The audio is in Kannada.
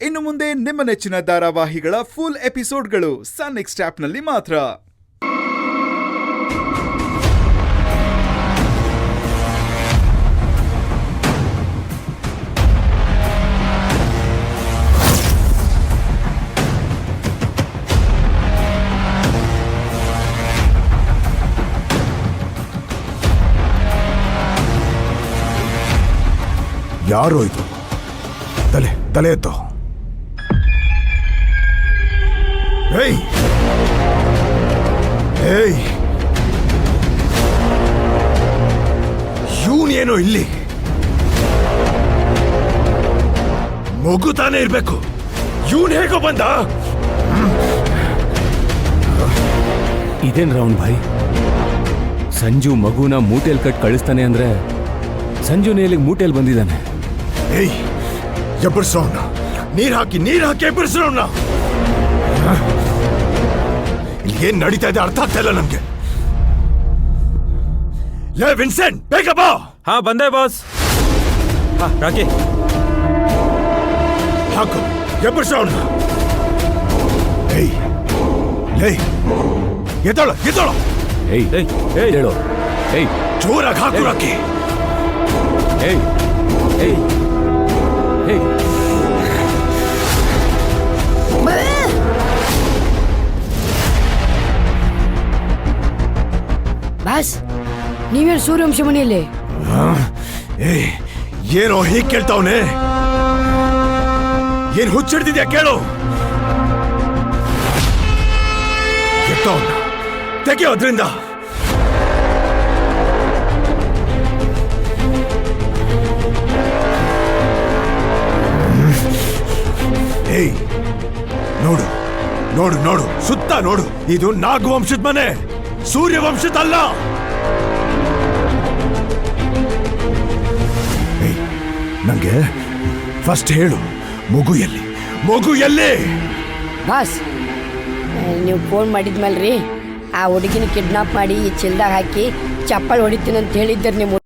ಇನ್ನು ಮುಂದೆ ನಿಮ್ಮ ನೆಚ್ಚಿನ ಧಾರಾವಾಹಿಗಳ ಫುಲ್ ಎಪಿಸೋಡ್ಗಳು ಸನ್ ನೆಕ್ಸ್ಟ್ ಆಪ್ನಲ್ಲಿ ಮಾತ್ರ. ಯಾರೋ ಇದು? ತಲೆ ಎತ್ತೋ. ಏಯ್ ಏಯ್, ಇವನೇನೋ ಇಲ್ಲಿ ಮಗು ತಾನೇ ಇರ್ಬೇಕು. ಇವನ್ ಹೇಗೋ ಬಂದ? ಇದೇನ್ ರಾವಣ್ ಭಾಯ್, ಸಂಜು ಮಗುನ ಮೂಟೆಲ್ ಕಟ್ ಕಳಿಸ್ತಾನೆ ಅಂದ್ರೆ ಸಂಜುನೇ ಇಲ್ಲಿಗೆ ಮೂಟೆಲ್ ಬಂದಿದ್ದಾನೆ. ಏಯ್, ಎಬ್ಬರ್ಸೋಣ, ನೀರ್ ಹಾಕಿ ಎಬ್ಬರ್ಸೋಣ. ಇಲ್ಲಿ ಏನ್ ನಡೀತಾ ಇದೆ ಅರ್ಥ ಆಗ್ತಾ ಇಲ್ಲ ನಮ್ಗೆ. ಲೇ ವಿನ್ಸೆಂಟ್, ಬೇಗ ಬಾ. ಹಾ ಬಂದೆ ಬಾಸ್. ಹಾ ರಾಕಿ ಹಾಕು, ಎಬ್ಬರ್ಸೋಣ. ಏಯ್ ಲೇ, ಎದ್ದೋಳ. ಏಯ್ ಏಯ್ ಹೇಳೋ. ಏಯ್ ಜೋರಾಗಿ ಹಾಕು ರಾಕಿ. ಏಯ್ ಏಯ್ ಏಯ್ ಬಾಸ್, ನೀವೇನು ಸೂರ್ಯವಂಶ ಮನೆಯಲ್ಲಿ? ಏಯ್, ಏನೋ ಹೀಗೆ ಕೇಳ್ತಾವನೆ? ಏನ್ ಹುಚ್ಚಿಡ್ತಿದ್ಯಾ ಕೇಳು. ಎತ್ತವನ್ನ ತೆಗೆಯೋ ಅದ್ರಿಂದ. ಏಯ್ ನೋಡು, ಸುತ್ತ ನೋಡು. ಇದು ನಾಗವಂಶದ ಮನೆ, ಸೂರ್ಯವಂಶದಲ್ಲ. ಏಯ್, ನಂಗೆ ಫಸ್ಟ್ ಹೇಳು, ಮಗು ಎಲ್ಲಿ? ಬಾಸ್, ನೀವು ಫೋನ್ ಮಾಡಿದ್ಮೇಲೆ ರೀ ಆ ಹುಡುಗಿನ ಕಿಡ್ನಾಪ್ ಮಾಡಿ ಈ ಚಿಲ್ದಾಗ ಹಾಕಿ ಚಪ್ಪಲ್ ಹೊಡಿತೀನಿ ಅಂತ ಹೇಳಿದ್ದರು ನೀವು.